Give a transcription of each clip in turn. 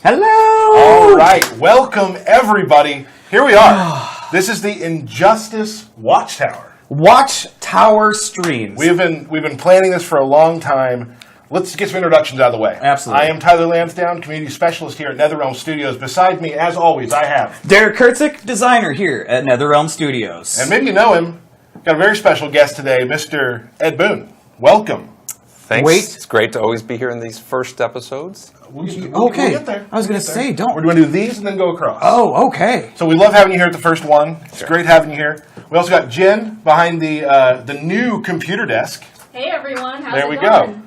Hello! All right, welcome everybody. Here we are. This is the Injustice WatchTower. WatchTower streams. We've been planning this for a long time. Let's get some introductions out of the way. Absolutely. I am Tyler Lansdowne, community specialist here at NetherRealm Studios. Beside me, as always, I have Derek Kurtzik, designer here at NetherRealm Studios. and maybe you know him. Got a very special guest today, Mr. Ed Boone. Welcome. Thanks. Wait. It's great to always be here in these first episodes. We'll Okay. get there. I was going to say, don't. We're going to do these and then go across. Oh, okay. So we love having you here at the first one. It's great having you here. We also got Jen behind the new computer desk. Hey everyone, how's There it we going? go.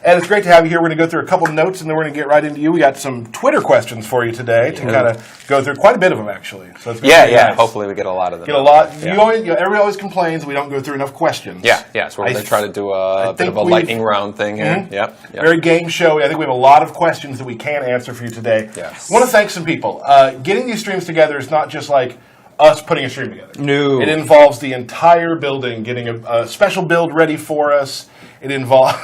And it's great to have you here. We're going to go through a couple of notes, and then we're going to get right into you. We got some Twitter questions for you today to kind of go through quite a bit of them, actually. So it's gonna be nice. Hopefully we get a lot of them. Get a lot. Yeah. Everybody always complains we don't go through enough questions. Yeah. So we're going to try to do a bit of a lightning round thing here. Mhm. Yep. Very game show. I think we have a lot of questions that we can answer for you today. Yes. I want to thank some people. Getting these streams together is not just like us putting a stream together. No. It involves the entire building getting a special build ready for us. It involves...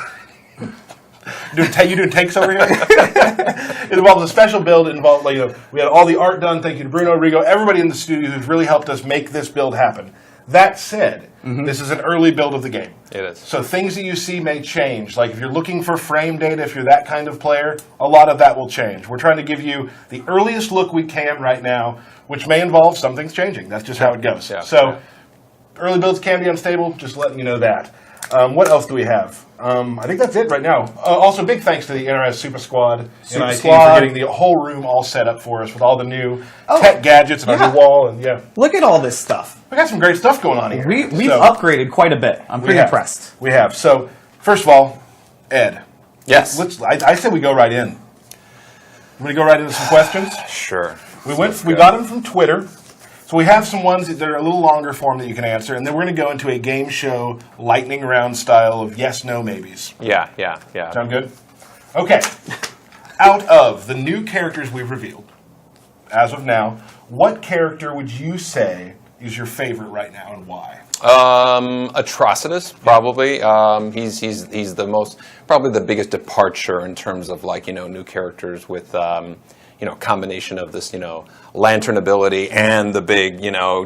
You doing takes over here? It involves a special build. It involved, we had all the art done. Thank you to Bruno, Rigo, everybody in the studio who's really helped us make this build happen. That said, this is an early build of the game. It is. So things that you see may change. Like if you're looking for frame data, if you're that kind of player, a lot of that will change. We're trying to give you the earliest look we can right now, which may involve some things changing. That's just how it goes. Yeah. So early builds can be unstable, just letting you know that. What else do we have? I think that's it right now. Also, big thanks to the NRS Super Squad and IT for getting the whole room all set up for us with all the new tech gadgets and our new wall. And Look at all this stuff. we got some great stuff going on here. We've So, upgraded quite a bit. I'm pretty have. impressed. We have. So, first of all, Ed. Yes. I said we go right in. I'm going to go right into some questions. Sure. We got them from Twitter. So we have some ones that are a little longer form that you can answer, and then we're going to go into a game show lightning round style of yes, no, maybes. Yeah. Sound good? Okay. Out of the new characters we've revealed, as of now, what character would you say is your favorite right now, and why? Atrocitus, probably. He's the most, probably the biggest departure in terms of new characters with combination of this lantern ability and the big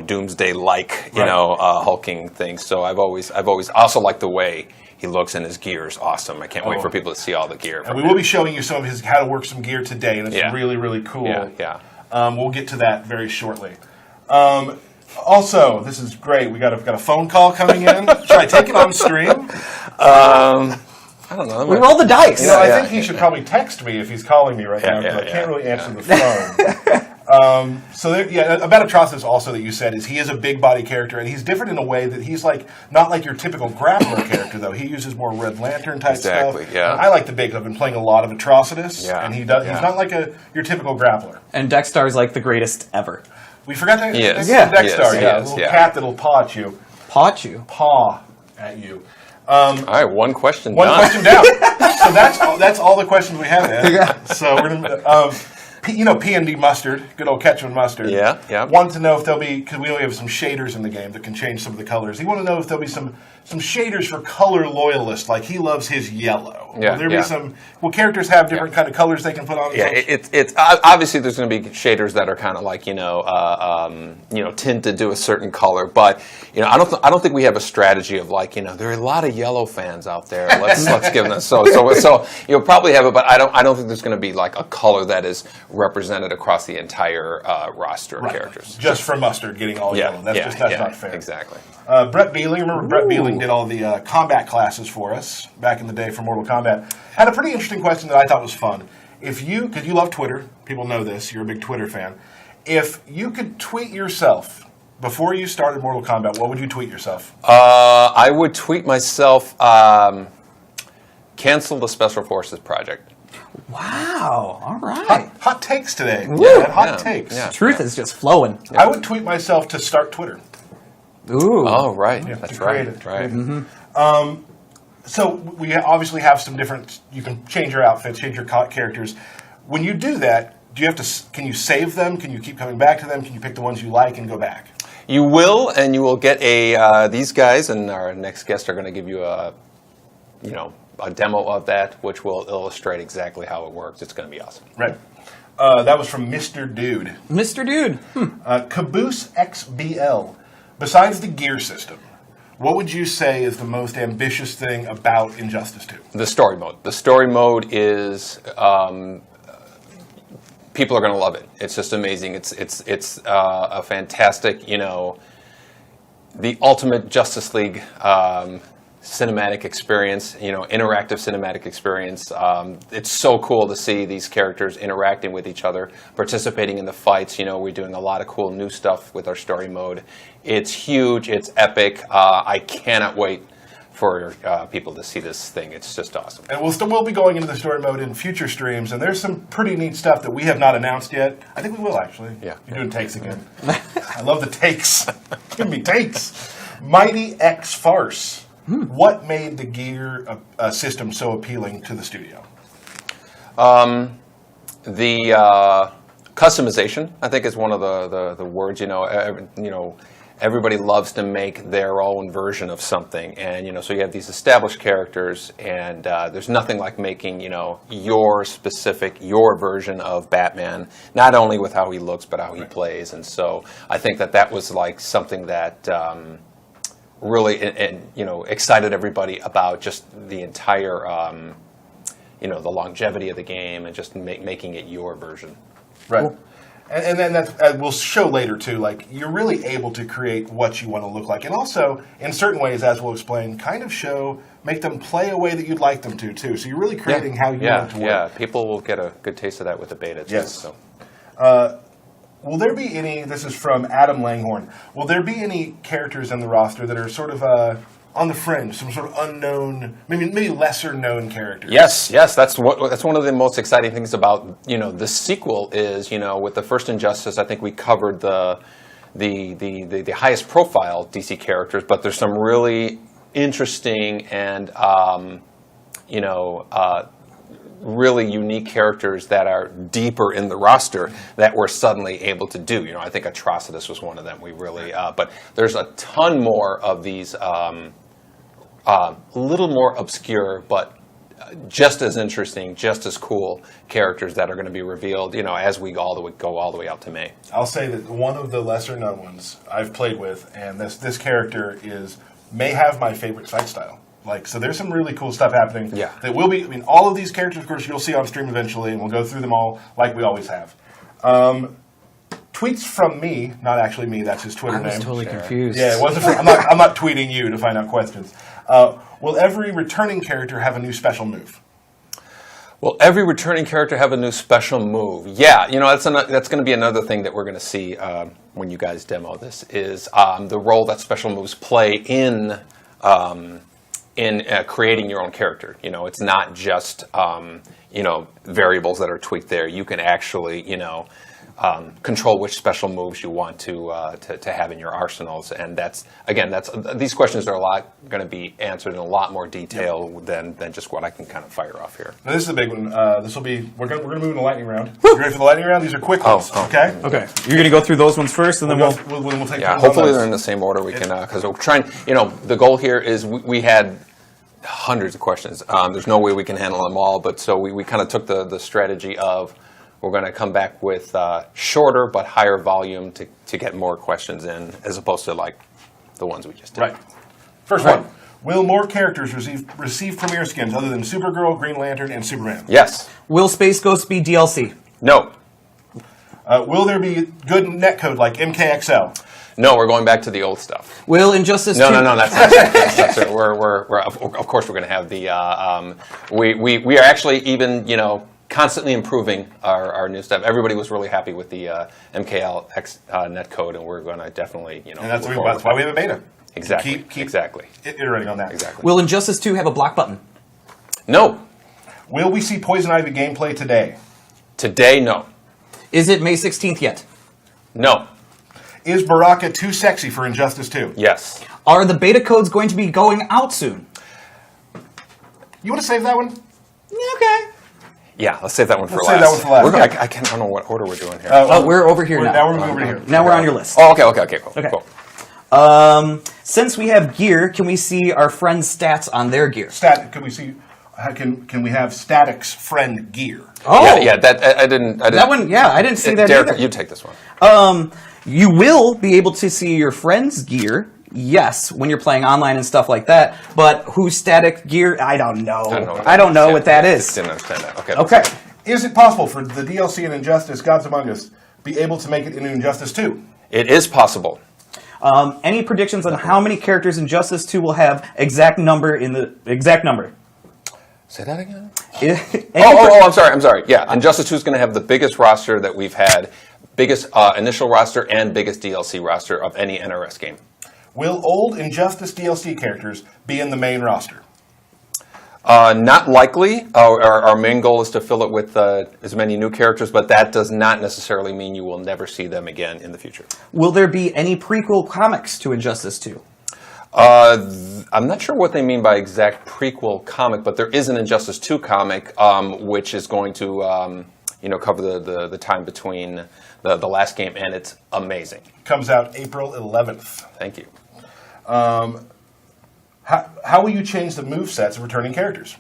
doomsday-like hulking thing. So I've always also liked the way he looks, and his gear is awesome. I can't wait for people to see all the gear. And we will be showing you some of how to work some gear today, and it's really, really cool. Yeah. We'll get to that very shortly. Also, this is great. We got a phone call coming in. Should I take it on stream? I don't know. We roll the dice. I think he should probably text me if he's calling me right now, because I can't really answer the phone. About Atrocitus also that you said is he is a big body character, and he's different in a way that he's not like your typical grappler character, though. He uses more Red Lantern type stuff. Exactly, yeah. And I like the big. I've been playing a lot of Atrocitus, and he does. Yeah. He's not like your typical grappler. And Dextar's like the greatest ever. We forgot that. Yes. Dextar, Yes, a little cat that'll paw at you. Paw at you. All right, one question One done. question down. So that's all the questions we have, Ed. So we're gonna, P&D Mustard, good old Ketchum Mustard. Yeah. Wanted to know if there'll be, because we only have some shaders in the game that can change some of the colors. He wanted to know if there'll be some shaders for color loyalists, like he loves his yellow. Yeah, Will there be some? Will characters have different kind of colors they can put on? Yeah, it's obviously there's going to be shaders that are kind of like tinted to a certain color, but I don't think we have a strategy of there are a lot of yellow fans out there. Let's give them so you'll probably have it, but I don't think there's going to be like a color that is represented across the entire roster of characters. Just for Mustard getting all yellow. That's not fair. Exactly. Brett Beeling, remember Brett Beeling did all the combat classes for us back in the day for Mortal Kombat. Had a pretty interesting question that I thought was fun. Because you love Twitter, people know this, you're a big Twitter fan. If you could tweet yourself before you started Mortal Kombat, what would you tweet yourself? I would tweet myself, cancel the Special Forces project. Wow. All right. Hot takes today. Hot takes. Yeah. Truth is just flowing. I would tweet myself to start Twitter. Ooh. Oh, right. Yeah, That's to right. create it. Right. Mm-hmm. So we obviously have some different. You can change your outfits, change your characters. When you do that, do you have to? Can you save them? Can you keep coming back to them? Can you pick the ones you like and go back? You will, and you will get these guys, and our next guest are going to give you a a demo of that, which will illustrate exactly how it works. It's going to be awesome. Right. That was from Mr. Dude. Mr. Dude. Caboose XBL. Besides the gear system, what would you say is the most ambitious thing about Injustice 2? The story mode. The story mode is people are going to love it. It's just amazing. It's a fantastic, the ultimate Justice League cinematic experience, interactive cinematic experience. It's so cool to see these characters interacting with each other, participating in the fights. We're doing a lot of cool new stuff with our story mode. It's huge. It's epic. I cannot wait for people to see this thing. It's just awesome. And we'll be going into the story mode in future streams, and there's some pretty neat stuff that we have not announced yet. I think we will, actually. Yeah. You're doing takes again. I love the takes. Give me takes. Mighty X Farce. What made the gear system so appealing to the studio? The customization, I think, is one of the words. Everybody loves to make their own version of something, and so you have these established characters, and there's nothing like making your version of Batman, not only with how he looks but how he plays. And so I think that was like something that really excited everybody about just the entire the longevity of the game and just making it your version. Right. Cool. And then that's, we'll show later, too, like, you're really able to create what you want to look like. And also, in certain ways, as we'll explain, kind of make them play a way that you'd like them to, too. So you're really creating how you want it to work. Yeah, people will get a good taste of that with the beta, too. Yes. So. Will there be any, this is from Adam Langhorn, will there be any characters in the roster that are sort of on the fringe, some sort of unknown, maybe lesser known characters? Yes, that's one of the most exciting things about the sequel is with the first Injustice, I think we covered the highest profile DC characters, but there's some really interesting and really unique characters that are deeper in the roster that we're suddenly able to do. I think Atrocitus was one of them. We really, but there's a ton more of these. A little more obscure, but just as interesting, just as cool characters that are going to be revealed, as we go all the way out to May. I'll say that one of the lesser known ones I've played with, and this character may have my favorite fight style. So there's some really cool stuff happening. Yeah. That will be. All of these characters, of course, you'll see on stream eventually, and we'll go through them all like we always have. Tweets from me, not actually me. That's his Twitter name. I was totally confused. Yeah, it wasn't. I'm not tweeting you to find out questions. Will every returning character have a new special move? Will every returning character have a new special move? Yeah, that's going to be another thing that we're going to see when you guys demo this is the role that special moves play in creating your own character. It's not just variables that are tweaked there. You can actually control which special moves you want to have in your arsenals, and these questions are going to be answered in a lot more detail than just what I can kind of fire off here. Now, this is a big one. We're going to move in the lightning round. You ready for the lightning round? These are quick ones. Okay. Okay. You're going to go through those ones first, and then we'll take. Yeah. Hopefully they're in the same order. We can because we're trying. The goal here is we had hundreds of questions. There's no way we can handle them all, but so we kind of took the strategy of. We're going to come back with shorter but higher volume to get more questions in, as opposed to the ones we just did. Right. First one. Will more characters receive premiere skins other than Supergirl, Green Lantern, and Superman? Yes. Will Space Ghost be DLC? No. Will there be good netcode like MKXL? No, we're going back to the old stuff. Will Injustice 2... No, that's it. Of course we're going to have the... we are actually even, constantly improving our new stuff. Everybody was really happy with the MKLX netcode, and we're going to definitely, And that's why we have a beta. Exactly. Keep exactly. iterating on that. Exactly. Will Injustice 2 have a block button? No. Will we see Poison Ivy gameplay today? Today, no. Is it May 16th yet? No. Is Baraka too sexy for Injustice 2? Yes. Are the beta codes going to be going out soon? You want to save that one? Okay. Yeah, let's save that one for last. Save that one for last. I don't know what order we're doing here. We're over here now. Now we're moving over here. Now we're on your list. Oh, okay, cool. Okay. Cool. Since we have gear, can we see our friends' stats on their gear? Could we see? can we have Static's friend gear? Oh, Yeah, that I didn't. that one. Yeah, I didn't see that Derek, either. you take this one. You will be able to see your friend's gear, yes, when you're playing online and stuff like that. But who's Static gear? I don't know. I don't know what that is. Didn't understand that. Okay. Okay. Is it possible for the DLC in Injustice Gods Among Us be able to make it into Injustice 2? It is possible. Any predictions on how many characters Injustice 2 will have? Exact number in the exact number. Say that again. I'm I'm sorry. Yeah, Injustice 2 is going to have the biggest roster that we've had, biggest initial roster and biggest DLC roster of any NRS game. Will old Injustice DLC characters be in the main roster? Not likely. Our main goal is to fill it with as many new characters, but that does not necessarily mean you will never see them again in the future. Will there be any prequel comics to Injustice 2? I'm not sure what they mean by exact prequel comic, but there is an Injustice 2 comic, which is going to cover the time between the last game, and it's amazing. Comes out April 11th. Thank you. How will you change the movesets of returning characters?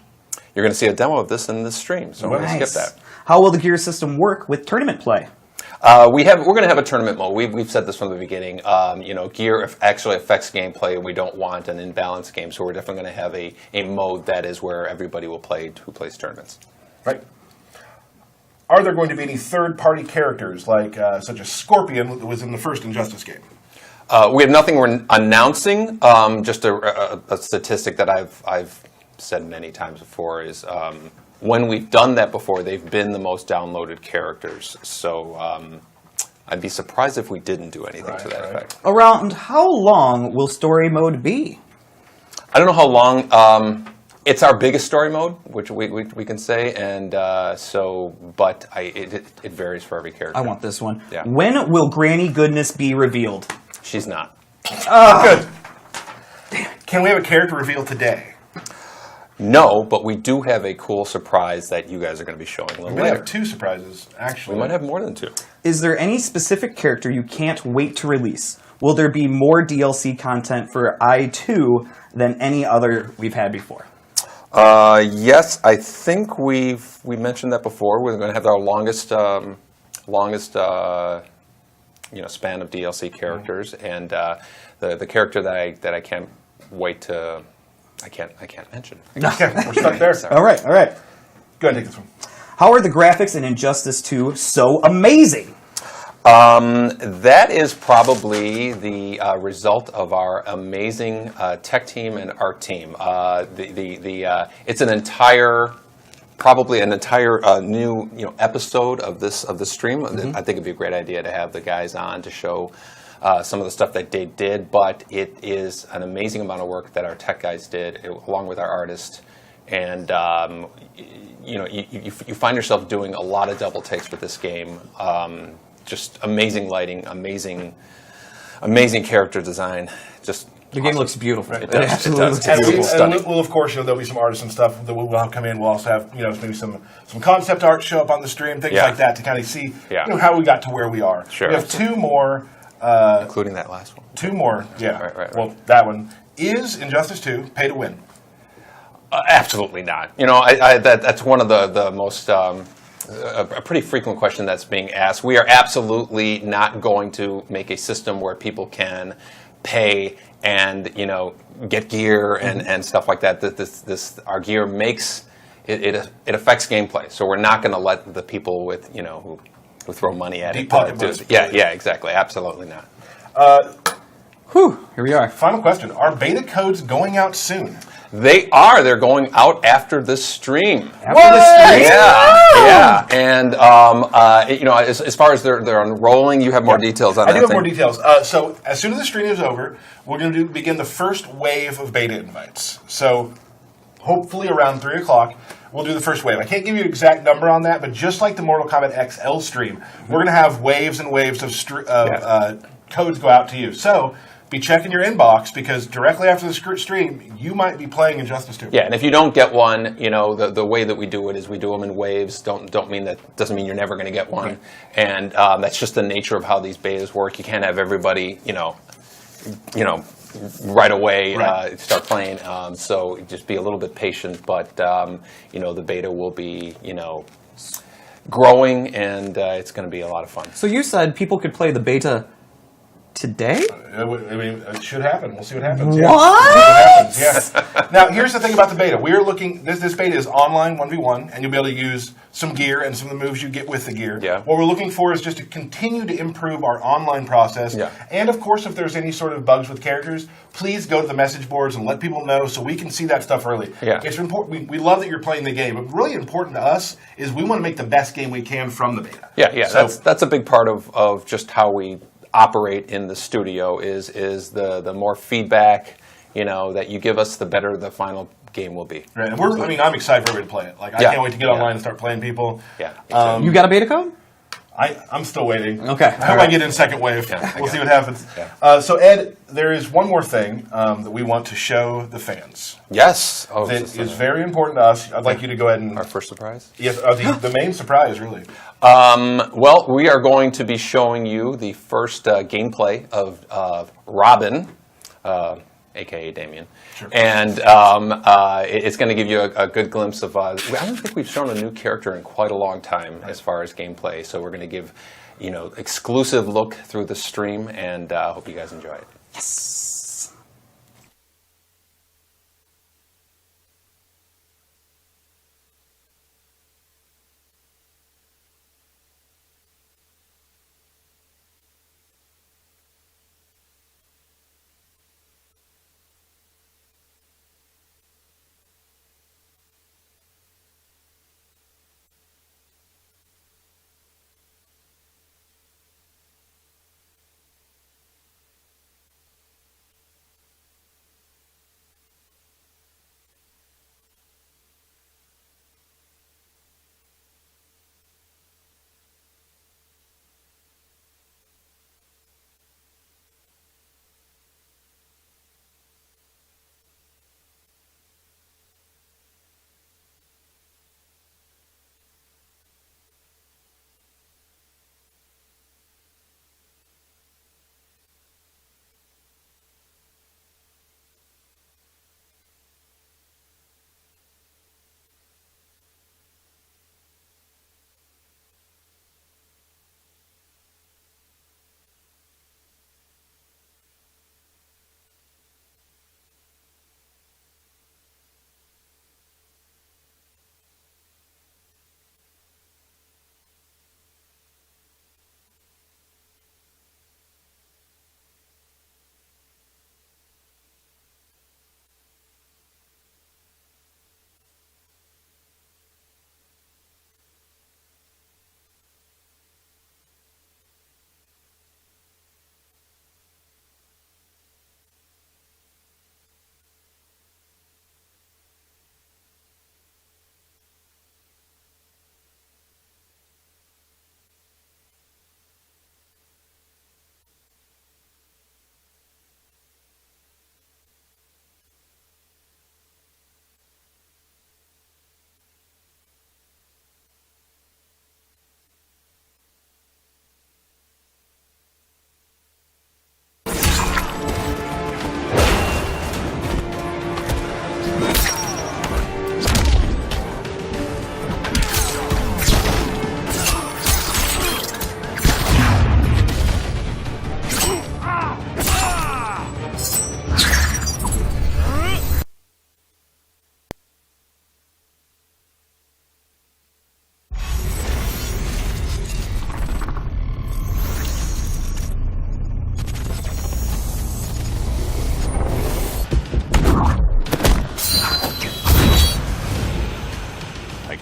You're going to see a demo of this in this stream, so we're going to skip that. How will the gear system work with tournament play? We're going to have a tournament mode. We've said this from the beginning. Gear actually affects gameplay, and we don't want an imbalanced game, so we're definitely going to have a mode that is where everybody will play who plays tournaments. Right. Are there going to be any third-party characters, like such as Scorpion that was in the first Injustice game? We have nothing we're announcing. Just a statistic that I've said many times before is when we've done that before, they've been the most downloaded characters. So I'd be surprised if we didn't do anything to that effect. Around how long will story mode be? I don't know how long. It's our biggest story mode, which we can say, and but it varies for every character. I want this one. Yeah. When will Granny Goodness be revealed? She's not. Good. Can we have a character reveal today? No, but we do have a cool surprise that you guys are going to be showing a little We might later. have two surprises, actually. We might have more than two. Is there any specific character you can't wait to release? Will there be more DLC content for I2 than any other we've had before? Yes, I think we mentioned that before. We're going to have our longest span of DLC characters, and the character that I can't wait to I can't mention. Okay, we're stuck there. All right. Go ahead and take this one. How are the graphics in Injustice 2 so amazing? That is probably the result of our amazing tech team and art team. It's probably an entire new episode of this stream. Mm-hmm. I think it'd be a great idea to have the guys on to show some of the stuff that they did. But it is an amazing amount of work that our tech guys did, along with our artists. And you find yourself doing a lot of double takes with this game. Just amazing lighting, amazing character design. Just The game looks beautiful. It does. absolutely looks And beautiful. Stunning. we'll of course, there'll be some artists and stuff that we'll have come in. We'll also have, maybe some concept art show up on the stream, things Yeah. like that, to kind of see, Yeah. how we got to where we are. Sure. We have two more. including that last one. Two more. Yeah. Right. Well, that one is Injustice 2 pay to win. Absolutely not. That's one of the most a pretty frequent question that's being asked. We are absolutely not going to make a system where people can pay and get gear and stuff like that. This our gear makes it affects gameplay. So we're not going to let the people with who throw money at Deep it pocket do money. it. Yeah, exactly. Absolutely not. Here we are. Final question: are beta codes going out soon? They are. They're going out after this stream. After the stream? Yeah. And as far as they're unrolling, you have more details on that. I do have thing. more details. So as soon as the stream is over, we're going to begin the first wave of beta invites. So hopefully around 3 o'clock, we'll do the first wave. I can't give you an exact number on that, but just like the Mortal Kombat XL stream, we're going to have waves and waves of codes go out to you. So be checking your inbox, because directly after the stream, you might be playing Injustice 2. Yeah, and if you don't get one, the way that we do it is we do them in waves. Doesn't mean you're never going to get one, Right. And that's just the nature of how these betas work. You can't have everybody, right away Right. start playing. So just be a little bit patient, but the beta will be growing, and it's going to be a lot of fun. So you said people could play the beta today? I mean, it should happen. We'll see what happens. What? Yeah. We'll see what happens. Yeah. Now, here's the thing about the beta. We are looking. This beta is online 1v1, and you'll be able to use some gear and some of the moves you get with the gear. Yeah. What we're looking for is just to continue to improve our online process. Yeah. And of course, if there's any sort of bugs with characters, please go to the message boards and let people know so we can see that stuff early. Yeah. It's important. We love that you're playing the game, but really important to us is we want to make the best game we can from the beta. Yeah. So, That's a big part of just how we operate in the studio is the more feedback that you give us, the better the final game will be. right. And I'm excited for everybody to play it. Like, I Yeah. can't wait to get online and start playing people. Yeah. You got a beta code? I'm still waiting. Okay. I hope I get in second wave. Yeah, We'll see what happens. Yeah. So, Ed, there is one more thing that we want to show the fans Yes. Oh, that this is very important to us. I'd like you to go ahead and... our first surprise. Yes, the main surprise, really. Well, we are going to be showing you the first gameplay of Robin, a.k.a. Damien. Sure. And it's going to give you a good glimpse of... I don't think we've shown a new character in quite a long time as far as gameplay, so we're going to give exclusive look through the stream, and I hope you guys enjoy it. Yes.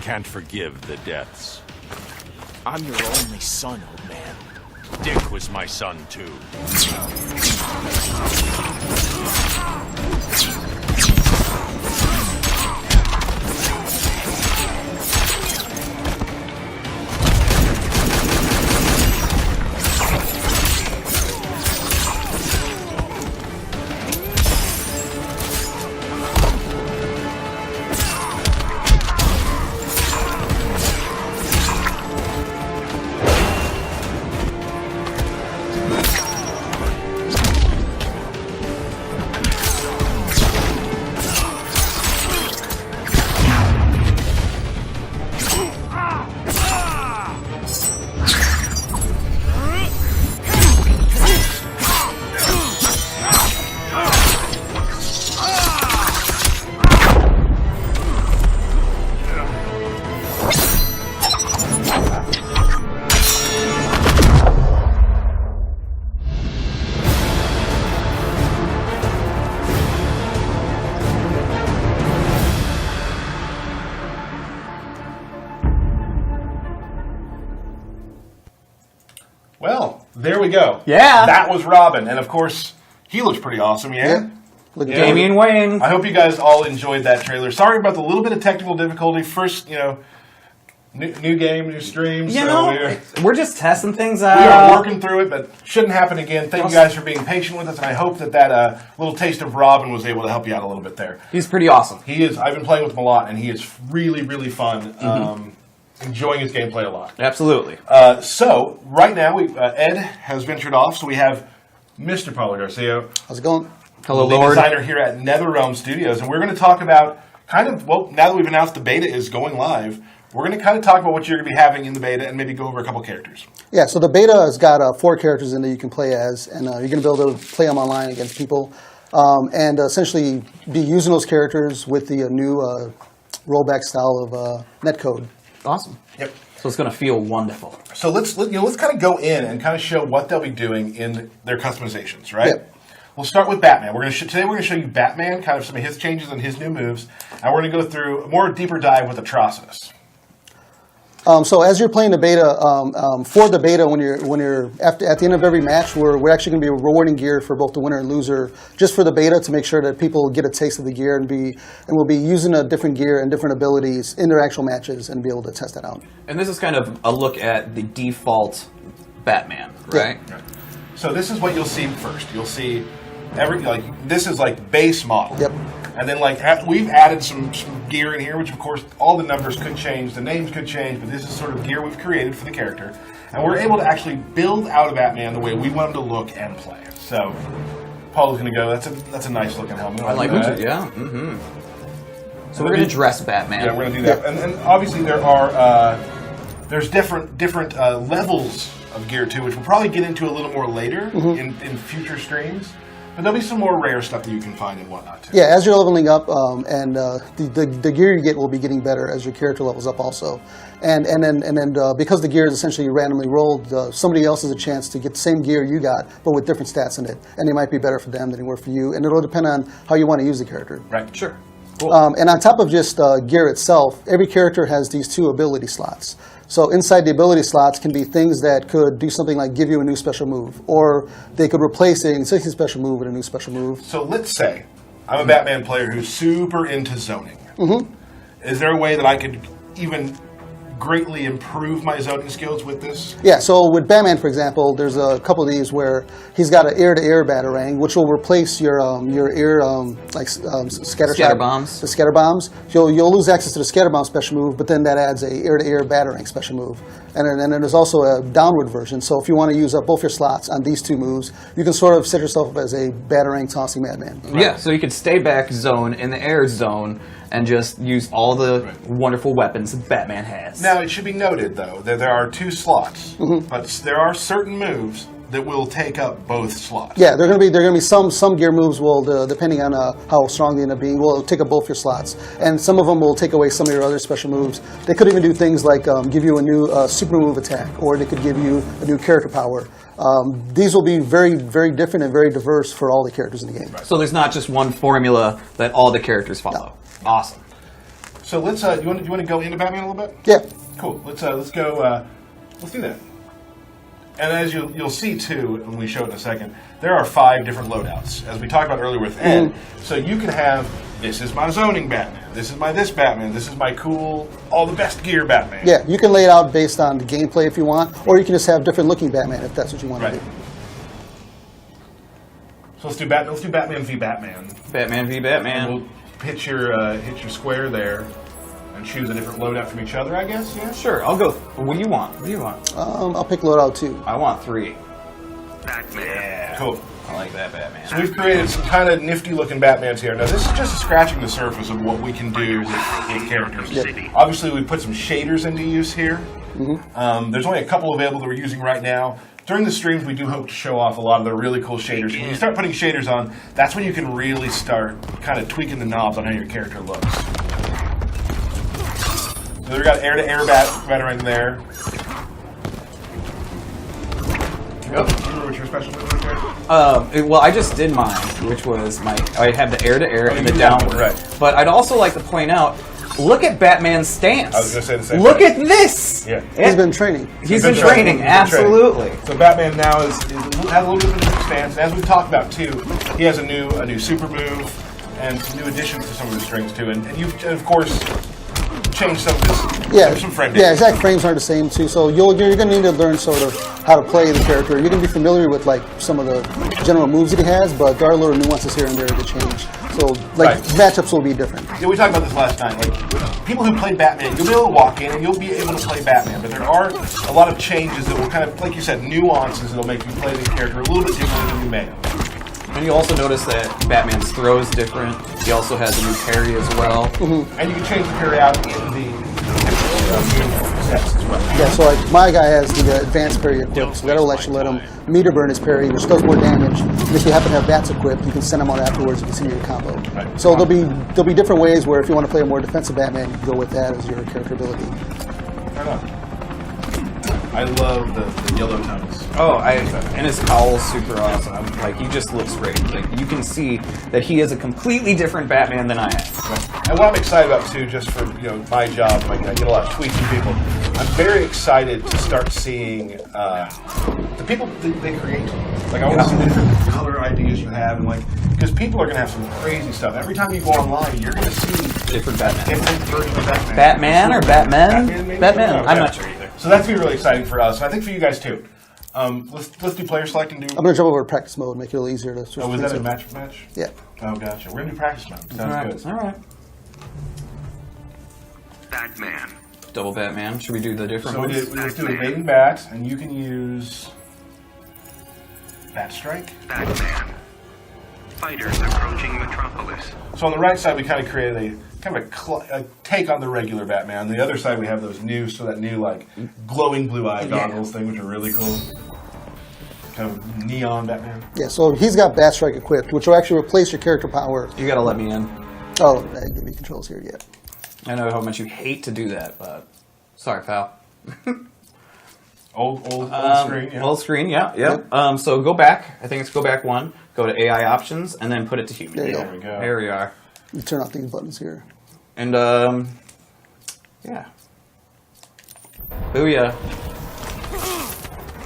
Can't forgive the deaths. I'm your only son, old man. Dick was my son, too. Well, there we go. Yeah. That was Robin. And, of course, he looks pretty awesome, yeah? Yeah. Look at Damian Wayne. I hope you guys all enjoyed that trailer. Sorry about the little bit of technical difficulty. First, new game, new stream. We're just testing things we out. are working through it, but shouldn't happen again. Thank you guys for being patient with us, and I hope that little taste of Robin was able to help you out a little bit there. He's pretty awesome. He is. I've been playing with him a lot, and he is really, really fun. Enjoying his gameplay a lot. Absolutely. So right now, Ed has ventured off, so we have Mr. Paulo Garcia. How's it going? Hello, the Lord. designer here at NetherRealm Studios, and we're going to talk about now that we've announced the beta is going live, we're going to kind of talk about what you're going to be having in the beta and maybe go over a couple characters. Yeah, so the beta has got 4 characters in there you can play as, and you're going to be able to play them online against people, and essentially be using those characters with the new rollback style of netcode. Awesome. Yep. So it's going to feel wonderful. So let's kind of go in and kind of show what they'll be doing in their customizations, right? Yep. We'll start with Batman. Today we're going to show you Batman, kind of some of his changes and his new moves, and we're going to go through a more deeper dive with Atrocitus. So as you're playing the beta, for the beta, when you're at the end of every match, we're actually going to be rewarding gear for both the winner and loser, just for the beta to make sure that people get a taste of the gear and we'll be using a different gear and different abilities in their actual matches and be able to test that out. And this is kind of a look at the default Batman, right? Right. So this is what you'll see first. You'll see this is like base model. Yep. And then we've added some gear in here, which of course all the numbers could change, the names could change, but this is sort of gear we've created for the character. And we're able to actually build out a Batman the way we want him to look and play. So Paul's going to go, that's a nice looking helmet. I like that. it, yeah. Mm-hmm. So we're going to dress Batman. Yeah, we're going to do that. And obviously there's different levels of gear too, which we'll probably get into a little more later in future streams. But there'll be some more rare stuff that you can find and whatnot too. Yeah, as you're leveling up, and the gear you get will be getting better as your character levels up also. And then because the gear is essentially randomly rolled, somebody else has a chance to get the same gear you got, but with different stats in it. And it might be better for them than it were for you. And it'll depend on how you want to use the character. Right. Sure. Cool. And on top of just gear itself, every character has these 2 ability slots. So inside the ability slots can be things that could do something like give you a new special move, or they could replace an existing special move with a new special move. So let's say I'm a Batman player who's super into zoning. Is there a way that I could even greatly improve my zoning skills with this? Yeah, so with Batman, for example, there's a couple of these where he's got an air-to-air batarang, which will replace your air scatter bombs. The scatter bombs. You'll lose access to the scatter bomb special move, but then that adds a air-to-air batarang special move. And then there's also a downward version. So if you want to use up both your slots on these 2 moves, you can sort of set yourself up as a batarang tossing madman. Right. Yeah, so you could stay back zone in the air zone and just use all the wonderful weapons that Batman has. Now, it should be noted, though, that there are 2 slots, but there are certain moves that will take up both slots. Yeah, there are going to be some gear moves will, depending on how strong they end up being, will take up both your slots, and some of them will take away some of your other special moves. They could even do things like give you a new super move attack, or they could give you a new character power. These will be very, very different and very diverse for all the characters in the game. Right. So there's not just one formula that all the characters follow. No. Awesome. So let's. You want to go into Batman a little bit? Yeah. Cool. Let's go. Let's do that. And as you'll see too, when we show it in a second, there are 5 different loadouts, as we talked about earlier with Ed. So you can have, this is my zoning Batman, this is my this Batman, this is my cool, all the best gear Batman. Yeah, you can lay it out based on the gameplay if you want, or you can just have different looking Batman if that's what you want to do. So let's do Batman v Batman. Batman v Batman. And we'll hit your square there and choose a different loadout from each other, I guess. Yeah. Sure, I'll go. What do you want? What do you want? I'll pick loadout 2. I want 3. Yeah. Cool. I like that Batman. So we've created some kind of nifty-looking Batmans here. Now, this is just scratching the surface of what we can do with characters. Yep. Obviously, we put some shaders into use here. There's only a couple available that we're using right now. During the streams, we do hope to show off a lot of the really cool shaders. When you start putting shaders on, that's when you can really start kind of tweaking the knobs on how your character looks. So we've got air-to-air batarang there. Yep. Remember what your special move was there? Well, I just did mine, which was I have the air-to-air and the you did downward. that one, right. But I'd also like to point out, look at Batman's stance. I was going to say the same Look thing. at this. Yeah. He's been training. He's been training. Absolutely. So Batman now has a little bit of a different stance. As we've talked about too, he has a new super move and some new additions to some of his strings too. And you've of course changed some of his some frame. Yeah, exact frames aren't the same too. So you're going to need to learn sort of how to play the character. You're going to be familiar with like some of the general moves that he has, but there are little nuances here and there to change. So like matchups will be different. Yeah, we talked about this last night. Like people who play Batman, you'll be able to walk in and you'll be able to play Batman, but there are a lot of changes that will kind of, like you said, nuances that'll make you play the character a little bit differently than you may have. And you also notice that Batman's throw is different. He also has a new parry as well. And you can change the parry out in the sets as well. Yeah, so like my guy has the advanced parry equipped, so that'll actually let him meter burn his parry, which does more damage. And if you happen to have bats equipped, you can send them out afterwards and continue your combo. Right. So there'll be different ways where if you want to play a more defensive Batman, you can go with that as your character ability. Right on. I love the yellow tones. Oh, and his cowl's super awesome. Like, he just looks great. Like, you can see that he is a completely different Batman than I am. Right. And what I'm excited about too, just for my job, like I get a lot of tweets from people. I'm very excited to start seeing the people they create. Like I want to see the different color ideas you have, and like because people are going to have some crazy stuff. Every time you go online, you're going to see Different Batman. different versions of Batman. Batman or Batman? Maybe? Batman. I don't know. I'm not sure either. So that's going to be really exciting for us, and I think for you guys too. Let's do player select and do. I'm going to jump over to practice mode, make it a little easier to switch. Oh, was things that a up. match? Yeah. Oh, gotcha. We're going to do practice mode. Sounds good. All right. Batman. Double Batman. Should we do the different So ones? let's do evading bat, and you can use bat strike. Batman. Fighters approaching Metropolis. So on the right side, we kind of created a take on the regular Batman. On the other side, we have those new, like glowing blue eye goggles thing, which are really cool. Kind of neon Batman. Yeah, so he's got Bat Strike equipped, which will actually replace your character power. You gotta let me in. Oh, I didn't give me controls here yet. I know how much you hate to do that, but sorry, pal. Old screen. Yeah. Old screen, yeah, yep. So go back. I think it's go back one. Go to AI options, and then put it to human. There you There we go. There we are. You turn off these buttons here. And yeah. Booyah.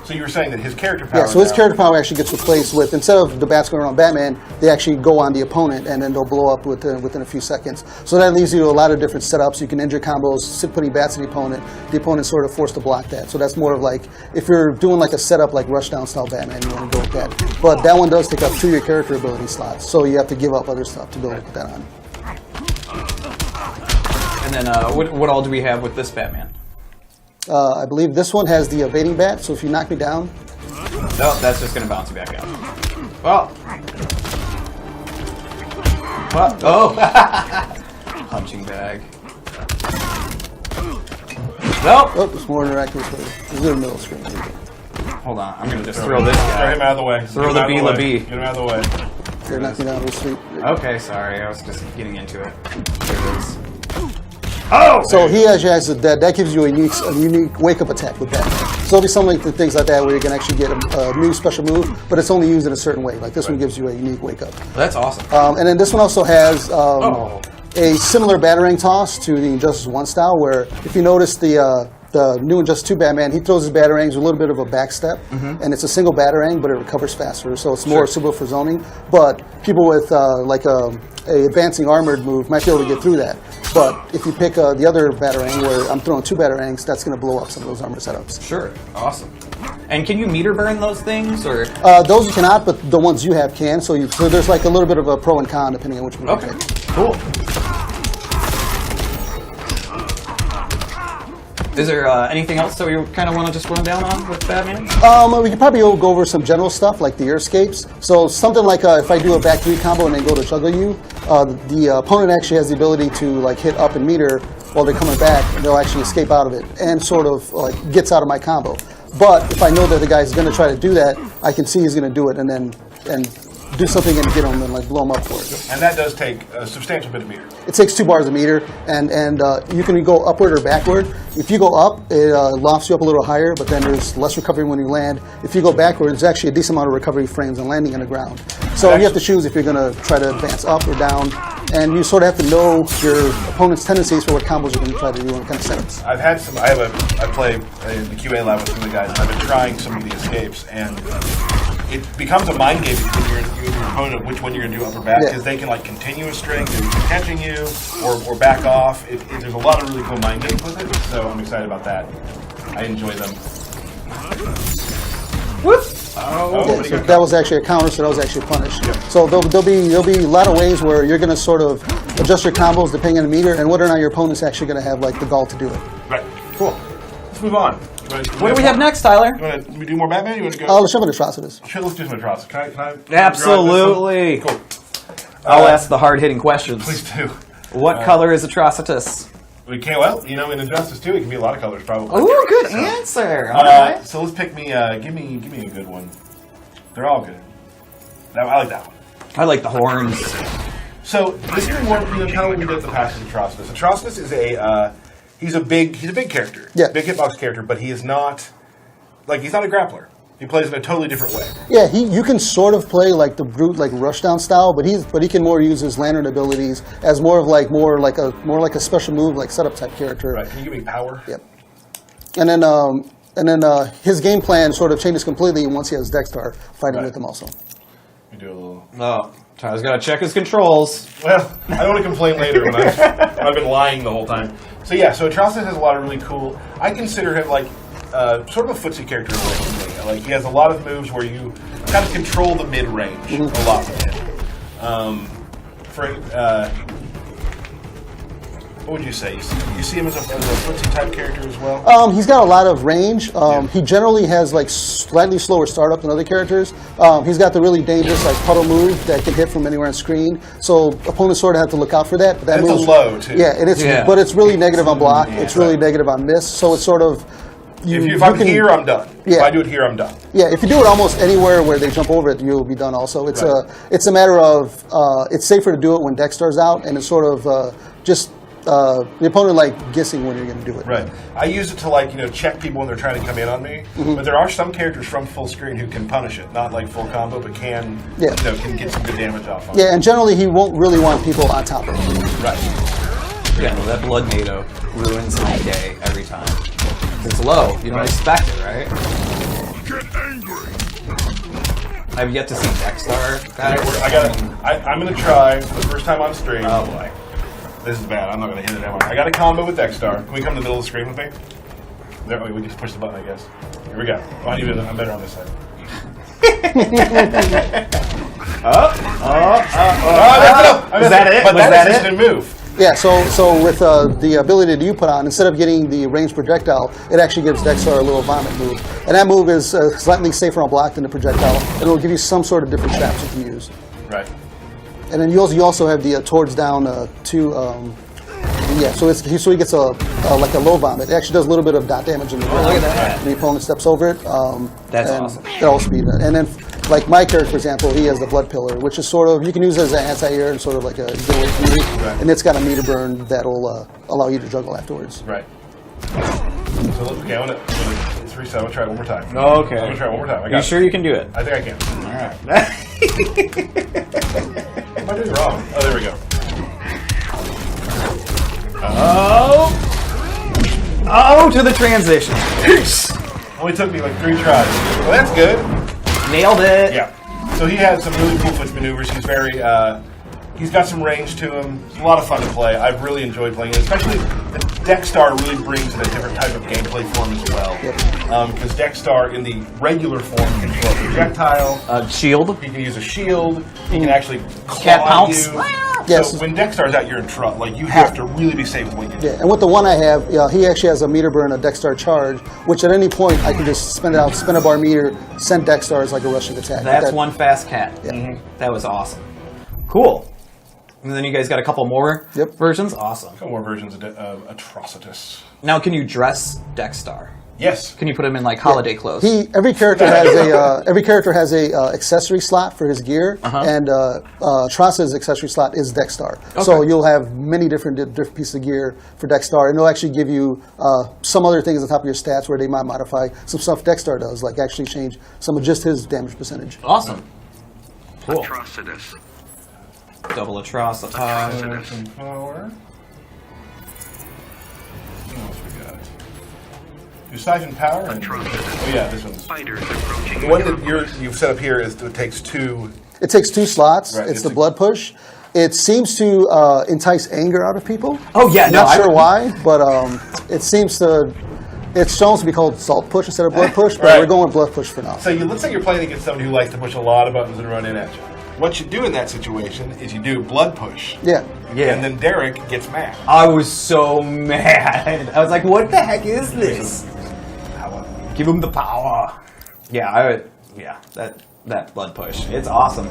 So you were saying that his character power. Yeah, so his now- character power actually gets replaced with, instead of the bats going around Batman, they actually go on the opponent and then they'll blow up within a few seconds. So that leaves you a lot of different setups. You can end your combos, putting bats in the opponent's sort of forced to block that. So that's more of like, if you're doing like a setup like Rushdown style Batman, you want to go with that. But that one does take up 2 of your character ability slots, so you have to give up other stuff to be able to put that on. And then what all do we have with this Batman? I believe this one has the evading bat, so if you knock me down, No, that's just gonna bounce you back out. Well. Oh. Punching bag. Nope. oh, it's more interactive with the little middle screen. Here you go. Hold on. I'm gonna just throw this Throw him guy. out of the way. Throw Get him the out of B-la-B. way. Get him out of the way. Here, knock me down real sweet. Okay, sorry. I was just getting into it. There it is. Oh! So he actually has that gives you a unique wake-up attack with that. So it'll be something like things like that where you can actually get a new special move, but it's only used in a certain way. Like this one gives you a unique wake-up. That's awesome. And then this one also has a similar Batarang toss to the Injustice 1 style, where if you notice the new Injustice 2 Batman, he throws his Batarangs with a little bit of a backstep, and it's a single Batarang, but it recovers faster, so it's more suitable for zoning. But people with like a advancing armored move might be able to get through that. But if you pick the other Batarang, where I'm throwing 2 Batarangs, that's going to blow up some of those armor setups. Sure. Awesome. And can you meter burn those things, or? Those you cannot, but the ones you have can. So there's like a little bit of a pro and con depending on which one you pick. Cool. Is there anything else that we kind of want to just run down on with Batman? We could probably go over some general stuff like the air escapes. So something like if I do a back 3 combo and then go to juggle you, the opponent actually has the ability to like hit up and meter while they're coming back, and they'll actually escape out of it and sort of like gets out of my combo. But if I know that the guy's going to try to do that, I can see he's going to do it and do something and get them and like blow them up for it. And that does take a substantial bit of meter. It takes 2 bars a meter, and you can go upward or backward. If you go up, it lofts you up a little higher, but then there's less recovery when you land. If you go backwards, there's actually a decent amount of recovery frames on landing on the ground. So you have to choose if you're going to try to advance up or down, and you sort of have to know your opponent's tendencies for what combos you're going to try to do and kind of setups. I play in the QA lab with some of the guys, and I've been trying some of the escapes, and it becomes a mind game between you and your opponent which one you're going to do up or back, because they can like continue a string, they're catching you, or back off. There's a lot of really cool mind games with it, so I'm excited about that. I enjoy them. Whoop! So that was actually a counter, so that was actually punished. So there'll be a lot of ways where you're going to sort of adjust your combos depending on the meter and whether or not your opponent's actually going to have like the gall to do it. Right. Cool. Let's move on. What do we have next, Tyler? You want to do more Batman? You want to go? Let's jump into Atrocitus. Sure, let's do some Atrocitus. Can I Absolutely. Cool. I'll ask the hard-hitting questions. Please do. What color is Atrocitus? We can't. Well, in Injustice 2, it can be a lot of colors, probably. Oh, good answer. All right. So let's pick me. Give me a good one. They're all good. I like that one. I like the horns. So this is more kind of what we did at the past with Atrocitus. Atrocitus is he's a big character. Yeah. Big hitbox character, but he is not he's not a grappler. He plays in a totally different way. Yeah, you can sort of play like the brute, like rushdown style, but he can more use his lantern abilities as more like a special move, like setup type character. Right. Can you give me power? Yep. And then his game plan sort of changes completely once he has Dexter fighting with him also. We do a little. Oh, Tyler's got to check his controls. Well, I don't want to complain later when I've been lying the whole time. So yeah, Atrocitus has a lot of really cool. I consider him like sort of a footsie character in a way to me. Like he has a lot of moves where you kind of control the mid range a lot with him. What would you say? You see him as a footsie type character as well? He's got a lot of range. He generally has like slightly slower startup than other characters. He's got the really dangerous like puddle move that can hit from anywhere on screen. So opponents sort of have to look out for that. But that it's move's a low too. Yeah, but it's really negative on block. It's really negative on miss. So it's sort of. If I'm here, I'm done. Yeah. If I do it here, I'm done. Yeah, if you do it almost anywhere where they jump over it, you'll be done also. It's a matter of it's safer to do it when Dexter's out, and it's sort of just the opponent like guessing when you're going to do it. Right. I use it to check people when they're trying to come in on me. But there are some characters from full screen who can punish it, not like full combo, but can get some good damage off on it. Yeah, and generally he won't really want people on top of him. Right. Yeah, well, that Blood NATO ruins my day every time. It's low. You don't expect it, right? Get angry. I've yet to see Dexter. I'm going to try for the first time on stream. Oh boy. This is bad. I'm not going to hit it ever. I got a combo with Dexter. Can we come to the middle of the screen with me? There, we can just push the button, I guess. Here we go. Oh, I'm better on this side. Was that it? But Was that is it? an instant move. Yeah, so with the ability that you put on, instead of getting the ranged projectile, it actually gives Dexter a little vomit move. And that move is slightly safer on block than the projectile. It will give you some sort of different traps you can use. Right. And then you also have the towards down so he gets a low vomit. It actually does a little bit of dot damage in the ground. Look at that. And the opponent steps over it. That's awesome. That also be that. And then, like my character, for example, he has the blood pillar, which is sort of you can use it as an anti-air and sort of like a get away from you. Right. And it's got a meter burn that'll allow you to juggle afterwards. Right. So okay, I'm gonna reset. I'm gonna try it one more time. Okay. I'm gonna try it one more time. I got You it. sure you can do it? I think I can. All right. Am I doing it wrong? Oh, there we go. Oh, to the transition. Only took me like 3 tries. Well, that's good. Nailed it. Yeah. So he has some really cool switch maneuvers. He's very, he's got some range to him. It's a lot of fun to play. I've really enjoyed playing it. Especially the Dexter really brings in a different type of gameplay form as well. Because Dexter in the regular form can throw a projectile. Shield. He can use a shield. He can actually Cat claw pounce. you. Yes. So when Dexter's out, you're in trouble. Like you have to really be safe with what you do. Yeah, and with the one I have, he actually has a meter burn, a Dexter charge, which at any point I can just spin it out, spin a bar meter, send Dexter as like a rushing attack. That's one fast cat. Yeah. That was awesome. Cool. And then you guys got a couple more versions? Awesome. A couple more versions of Atrocitus. Now, can you dress Dexter? Yes. Can you put him in like holiday clothes? Every character has a accessory slot for his gear, and Trasa's accessory slot is Dexstar. So you'll have many different pieces of gear for Dexstar, and they'll actually give you some other things on top of your stats where they might modify some stuff Dexstar does, like actually change some of just his damage percentage. Awesome. Cool. Atrocitus. Double Atrocitus. Power. What else we got? Do Siphon Power? Oh yeah, this one's... Fighters approaching The one that metropolis. you've set up here is it takes 2... It takes 2 slots. Right, it's the it's blood push. It seems to entice anger out of people. Oh yeah, no, Not sure why, but it seems to. It's shown to be called salt push instead of blood push, but Right. we're going with blood push for now. So let's say you're playing against somebody who likes to push a lot of buttons and run in at you. What you do in that situation is you do blood push. Yeah. Yeah. And then Derek gets mad. I was so mad. I was like, "What the heck is this? Give him the power." Yeah, that blood push. It's awesome.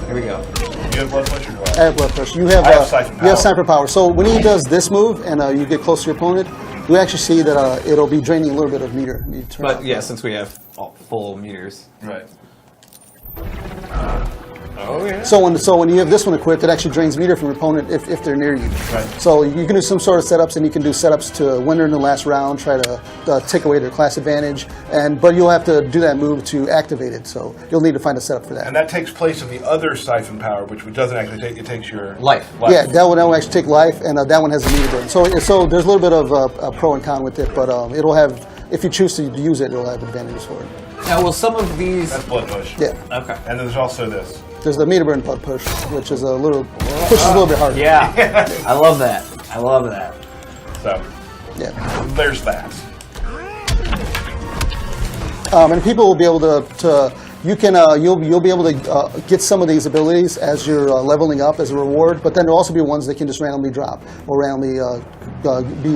Here we go. You have blood push or do I? Add blood push. You have I have Siphon Power. You have Siphon Power. So when he does this move and you get close to your opponent, you actually see that it'll be draining a little bit of meter. You turn But off. yeah, since we have full meters. Right. Oh yeah. So when you have this one equipped, it actually drains meter from your opponent if they're near you. Right. So you can do some sort of setups, and you can do setups to winner in the last round, try to take away their class advantage, but you'll have to do that move to activate it. So you'll need to find a setup for that. And that takes place of the other Siphon Power, which doesn't actually take, it takes your... Life. Yeah, that one will actually take life, and that one has a meter burn. So there's a little bit of a pro and con with it, but it'll have, if you choose to use it, it'll have advantages for it. Now, will some of these? That's blood push. Yeah. Okay. And then there's also this. There's the meter burn blood push, which is a little bit harder. Yeah. I love that. I love that. So Yeah. there's that. And people will be able to you can you'll be able to get some of these abilities as you're leveling up as a reward, but then there'll also be ones that can just randomly drop or randomly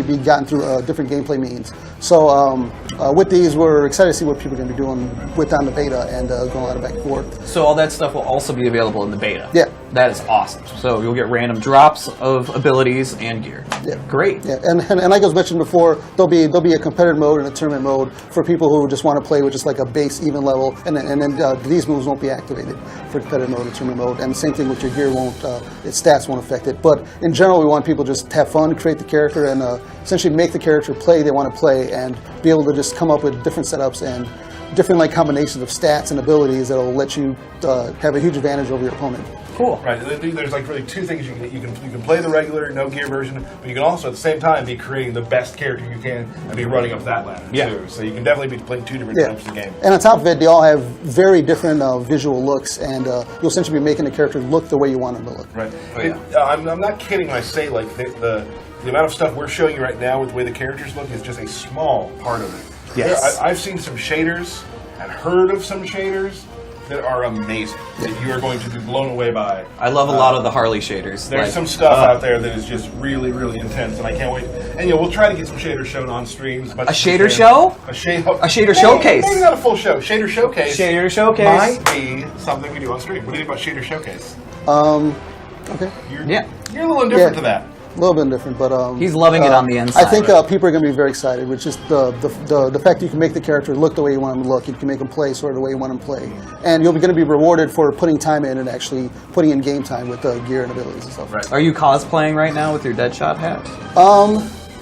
be gotten through different gameplay means. So with these, we're excited to see what people are going to be doing with on the beta and going a lot of back and forth. So all that stuff will also be available in the beta. Yeah. That is awesome. So you'll get random drops of abilities and gear. Yeah. Great. Yeah, and like I was mentioned before, there'll be a competitive mode and a tournament mode for people who just want to play with just like a base even level, and then these moves won't be activated for competitive mode and tournament mode. And the same thing with your gear won't, its stats won't affect it. But in general, we want people to just have fun, create the character, and essentially make the character play they want to play, and be able to just come up with different setups and different like combinations of stats and abilities that'll let you have a huge advantage over your opponent. Cool. Right. There's like really two things you can play the regular no gear version, but you can also at the same time be creating the best character you can and be running up that ladder too. So you can definitely be playing two different types of game. And on top of it, they all have very different visual looks, and you'll essentially be making the character look the way you want them to look. Right. Oh, yeah. I'm not kidding when I say like the amount of stuff we're showing you right now with the way the characters look is just a small part of it. Yes. I've seen some shaders and heard of some shaders that are amazing. That you are going to be blown away by. I love a lot of the Harley shaders. There's some stuff out there that is just really, really intense, and I can't wait. And we'll try to get some shaders shown on streams. A shader show? A shader showcase. Maybe not a full show. Shader showcase. Shader showcase. Might be something we do on stream. What do you think about shader showcase? Okay. You're Yeah. a little indifferent to that. A little bit different, but He's loving it on the inside. I think people are going to be very excited, which is the fact that you can make the character look the way you want him to look. You can make him play sort of the way you want him to play, and you'll be going to be rewarded for putting time in and actually putting in game time with gear and abilities and stuff. Right. Are you cosplaying right now with your Deadshot hat?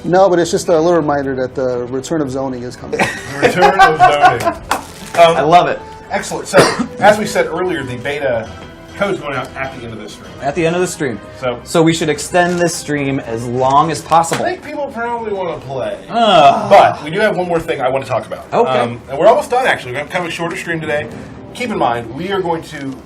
No, but it's just a little reminder that the return of zoning is coming. The return of zoning. I love it. Excellent. So, as we said earlier, the beta code's going out at the end of this stream. At the end of the stream. So we should extend this stream as long as possible. I think people probably want to play. But we do have one more thing I want to talk about. Okay. And we're almost done, actually. We're going to have kind of a shorter stream today. Keep in mind, we are going to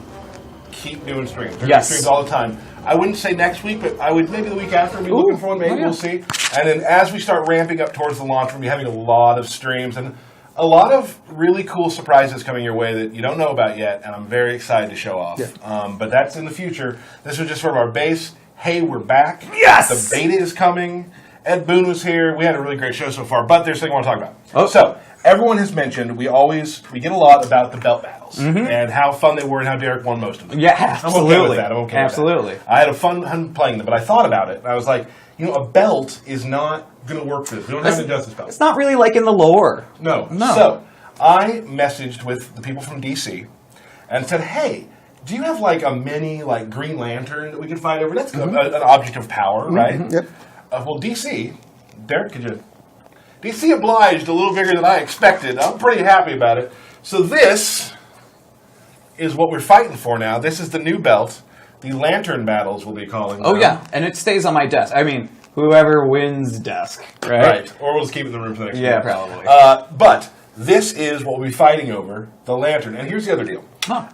keep doing streams. We're Yes. doing streams all the time. I wouldn't say next week, but I would maybe the week after be looking for one. Maybe we'll see. And then as we start ramping up towards the launch, we'll be having a lot of streams and a lot of really cool surprises coming your way that you don't know about yet, and I'm very excited to show off. Yeah. But that's in the future. This was just sort of our base. Hey, we're back. Yes! The beta is coming. Ed Boon was here. We had a really great show so far, but there's something I want to talk about. Oh. So, everyone has mentioned, we get a lot about the belt battles and how fun they were and how Derek won most of them. Yeah, I'm absolutely. okay with that. I'm okay with that. Absolutely. I had a fun playing them, but I thought about it. And I was like, a belt is not going to work this. We don't have an injustice belt. It's not really like in the lore. No. No. So I messaged with the people from DC and said, hey, do you have like a mini like Green Lantern that we can fight over? That's an object of power, right? Yep. Well, DC, Derek, could you? DC obliged a little bigger than I expected. I'm pretty happy about it. So this is what we're fighting for now. This is the new belt. The Lantern Battles we'll be calling Oh them. yeah, and it stays on my desk. I mean, whoever wins desk, right? Right. Or we'll just keep it in the room for the next Yeah, week. probably. But this is what we'll be fighting over, the Lantern. And here's the other deal. Huh.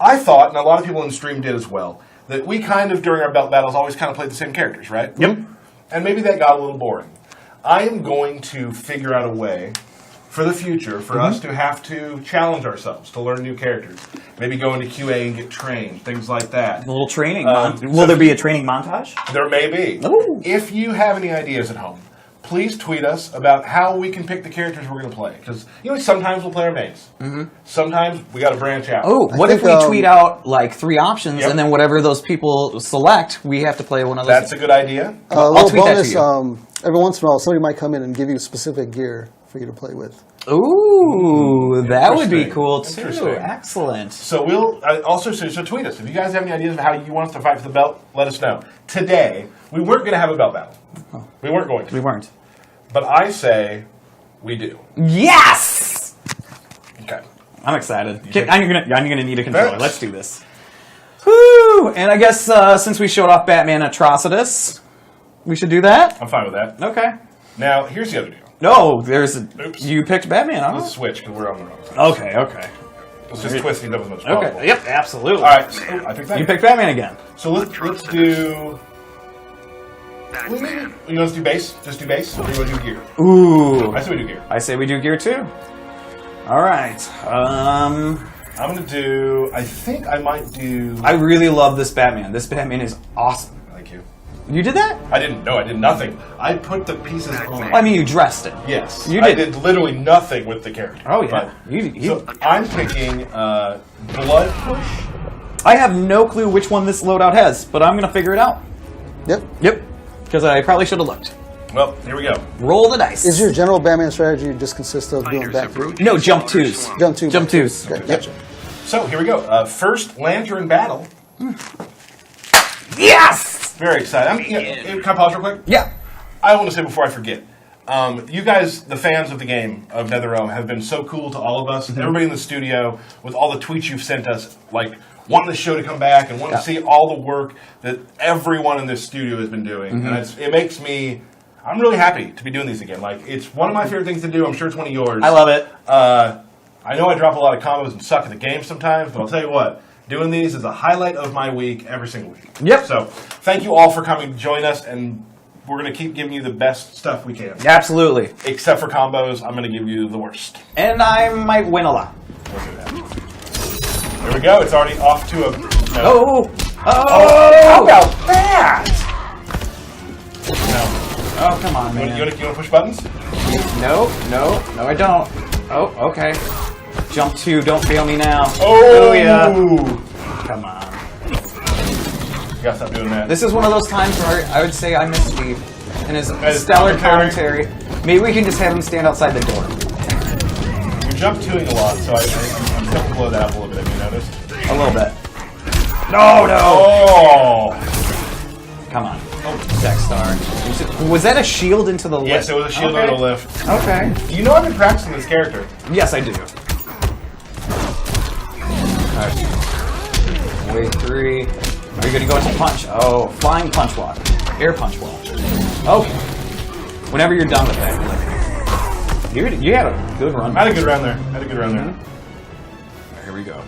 I thought, and a lot of people in the stream did as well, that we kind of, during our belt battles, always kind of played the same characters, right? Yep. And maybe that got a little boring. I am going to figure out a way for the future for us to have to challenge ourselves, to learn new characters. Maybe go into QA and get trained, things like that. A little training. so Will there be a training montage? There may be. Ooh. If you have any ideas at home, please tweet us about how we can pick the characters we're going to play. Because, sometimes we'll play our mains. Sometimes we got to branch out. Oh, what if think, we tweet out like 3 options, Yep. and then whatever those people select, we have to play one of those? That's a good idea. A I'll little tweet that bonus, to you. every once in a while, somebody might come in and give you specific gear for you to play with. Ooh, that would be Interesting. cool too. Interesting. Excellent. So we'll also so tweet us. If you guys have any ideas of how you want us to fight for the belt, let us know. Today, we weren't going to have a belt battle. We weren't going to. We weren't. But I say we do. Yes! Okay. I'm excited. think- I'm gonna need a controller. Thanks. Let's do this. Woo! And I guess since we showed off Batman Atrocitus, we should do that. I'm fine with that. Okay. Now, here's the other deal. No, there's a. Oops. You picked Batman, huh? Let's switch because we're on the wrong side. Okay. Okay. Let's just twist these up as much as possible. Okay. Yep. Absolutely. All right. So I picked that. You picked Batman again. So let's do. Batman. You want us to do base? Just do base? Or you want to do gear? Ooh. I say we do gear. I say we do gear too. All right. I'm going to do. I think I might do. I really love this Batman. This Batman is awesome. Thank you. You did that? I didn't. No, I did nothing. I put the pieces on. I mean, you dressed it. Yes. You I did. did literally nothing with the character. Oh yeah. So I'm picking Blood Push. I have no clue which one this loadout has, but I'm gonna figure it out. Yep. Yep. Because I probably should have looked. Well, here we go. Roll the dice. Is your general Batman strategy just consist of doing Fighters back three? approaching No, jump smaller twos. swamp. Jump two. Jump back two. twos. Okay. Gotcha. So here we go. First Lantern battle. Yes. Very excited. Can I pause real quick? Yeah. I want to say before I forget. You guys, the fans of the game of NetherRealm, have been so cool to all of us. Everybody in the studio, with all the tweets you've sent us, like wanting the show to come back and wanting to see all the work that everyone in this studio has been doing. And it makes me, I'm really happy to be doing these again. Like, it's one of my favorite things to do. I'm sure it's one of yours. I love it. I know I drop a lot of combos and suck at the game sometimes, but I'll tell you what, doing these is a highlight of my week every single week. Yep. So thank you all for coming to join us, and we're going to keep giving you the best stuff we can. Absolutely. Except for combos, I'm going to give you the worst. And I might win a lot. We'll do that. There we go. It's already off to a... No. Oh. How about that? No. Oh, come on, man. You want to push buttons? No, I don't. Oh, okay. Jump 2, don't fail me now. Oh, yeah. Come on. You gotta stop doing that. This is one of those times where I would say I miss Steve and his As stellar commentary. Maybe we can just have him stand outside the door. You're jump 2ing a lot, so I'm going to blow that up a little bit. Have you noticed? A little bit. No! Oh! Come on. Oh, Deck Star. Was that a shield into the lift? Yes, it was a shield Okay. over the lift. Okay. You know I've been practicing this character. Yes, I do. Alright. Wave 3. Are you going to go into punch? Oh, flying punch walk. Air punch walk. Okay. Whenever you're done with that. You had a good run. I had a good round there. Here we go.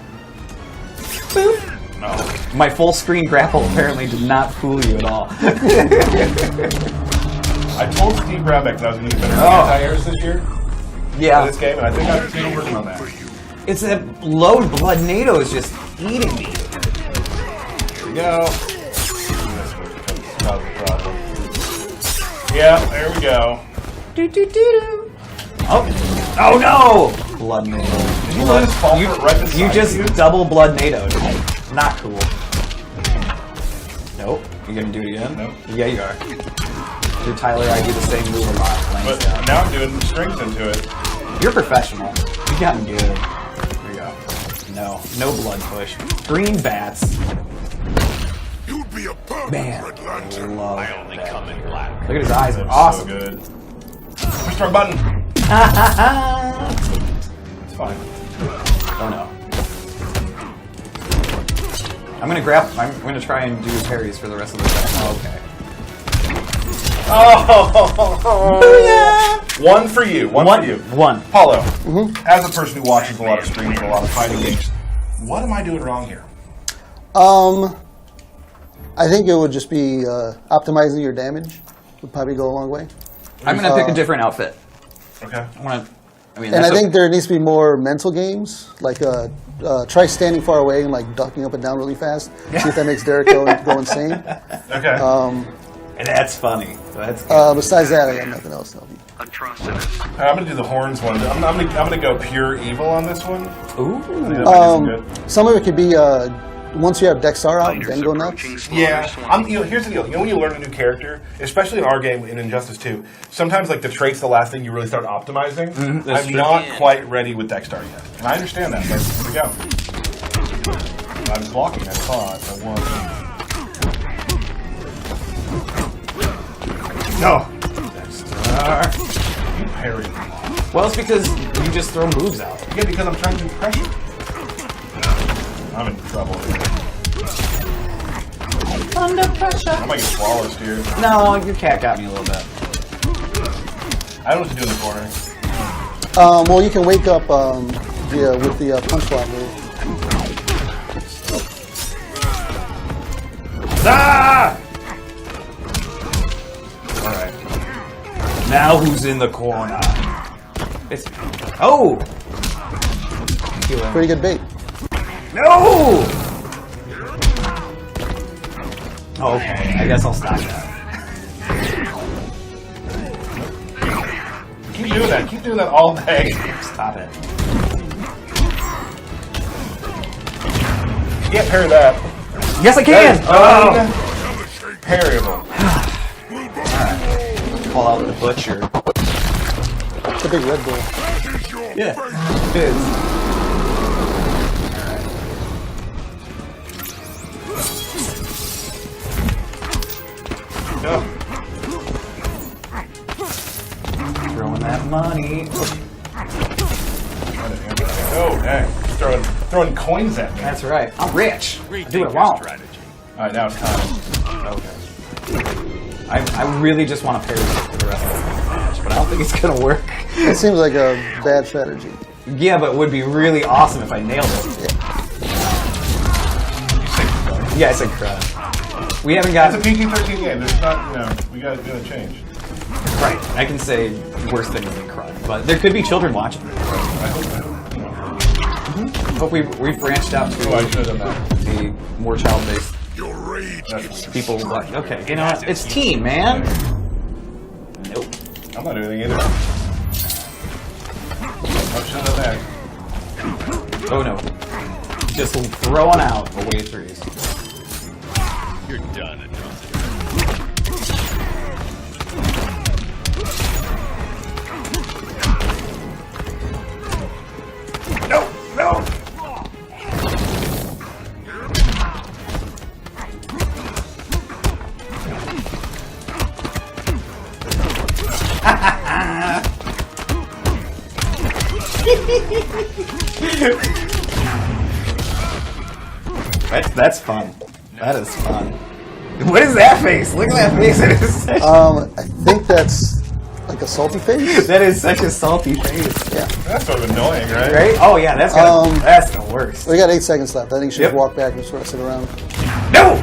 Boop. No. My full screen grapple apparently did not fool you at all. I told Steve Brabeck that I was going to use better anti-airs this year for Yeah. this game, and I think I'm still working on that. It's that low blood NATO is just eating me. Here we go. Yeah, there we go. Oh no! Blood NATO. Did you let us fall for it right beside You just you? double blood NATO. Not cool. Nope. You gonna do it again? Nope. Yeah, you are. Through Tyler, I do the same move a lot. But now I'm doing strings into it. You're professional. You got good. Here we go. No blood push. Green bats. You'd be a perfect Man, Red I Lantern. love I only that. come in black. Look at his eyes. That was Awesome. so good. Push our button. It's fine. Oh no. I'm gonna try and do parries for the rest of the time. Oh, okay. Oh! One for you. One for you. One. Paulo, as a person who watches a lot of streams and a lot of fighting games, what am I doing wrong here? I think it would just be optimizing your damage would probably go a long way. I'm gonna pick a different outfit. Okay. And I think there needs to be more mental games, like try standing far away and like ducking up and down really fast. See if that makes Derek go insane. Okay. And that's funny. That's Besides that, I got nothing else to help you. Atrocitus. I'm gonna do the horns one. I'm gonna go pure evil on this one. ooh. Some of it could be once you have Dexar out, Fighters then go nuts. approaching slaughter Yeah, swamp. here's the deal. When you learn a new character, especially in our game in Injustice 2, sometimes like the trait's the last thing you really start optimizing. that's I'm true. not quite ready with Dexter yet, and I understand that. But here we go. I was blocking. I thought I was. No. You parried. Well, it's because you just throw moves out. Yeah, because I'm trying to do pressure. I'm in trouble here. Under pressure. I might get swallowed here. No, your cat got me a little bit. I don't know what to do in the corner. Well, you can wake up with the punch flop move. Ah! All right. Now who's in the corner? It's Pretty good bait. no. Okay, I guess I'll stop that. Keep doing that. Keep doing that all day. Stop it. You can't parry that. Yes, I can. Parryable. Call out the butcher. It's a big Red Bull. Yeah, it is. No. Throwing that money. Oh, dang. Throwing coins at me. That's right. I'm rich. Do Rethink it your wrong. strategy. All right, now it's time. Okay. I really just want to parry this for the rest of the match, but I don't think it's gonna work. It seems like a bad strategy. Yeah, but it would be really awesome if I nailed it. Yeah, I said crud. We haven't got It's a PG-13 game. There's not, we gotta change. right. I can say worse things than crud, but there could be children watching. I hope. Hope we've branched out to Oh, I should have done that. the more child-based Your rage gives you people. Like, okay, you know what? It's team, man. Nope. I'm not doing anything either. Oh, shut up there. Oh no. Just throwing out away trees. You're done, Atrocity. No, no. That's fun. That is fun. What is that face? Look at that face. It is such, I think that's like a salty face. that is such a salty face. Yeah. That's sort of annoying, right? Right? Oh yeah, that's the worst. We got 8 seconds left. I think you should Yep. walk back and sort of sit around. No!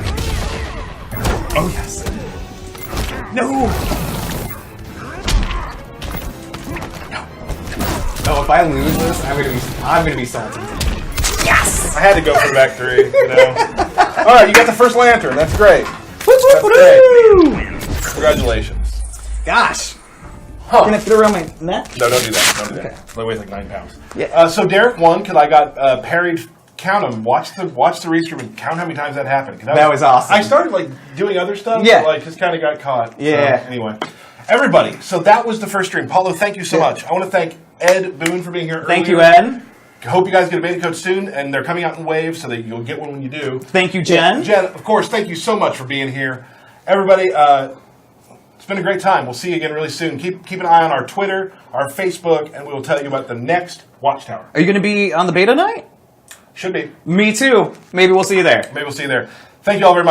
Oh yes. No! No, if I lose this, I'm gonna be salty. Yes! I had to go for back 3, All right, you got the first lantern. That's great. That's great. Congratulations. Gosh. Huh. Can I fit around my neck? No, don't do that. Don't do that. Okay. It weighs like 9 pounds. Yeah. So Derek won because I got parried count them. Watch the restream and count how many times that happened. 'Cause That was awesome. I started like doing other stuff. Yeah. But, like just kind of got caught. Yeah. So, anyway, everybody. So that was the first stream. Paulo, thank you so much. I want to thank Ed Boone for being here. Thank you, earlier. Ed. Hope you guys get a beta code soon, and they're coming out in waves, so that you'll get one when you do. Thank you, Jen. Jen, of course, thank you so much for being here. Everybody, it's been a great time. We'll see you again really soon. Keep an eye on our Twitter, our Facebook, and we will tell you about the next WatchTower. Are you going to be on the beta night? Should be. Me too. Maybe we'll see you there. Maybe we'll see you there. Thank you all very much.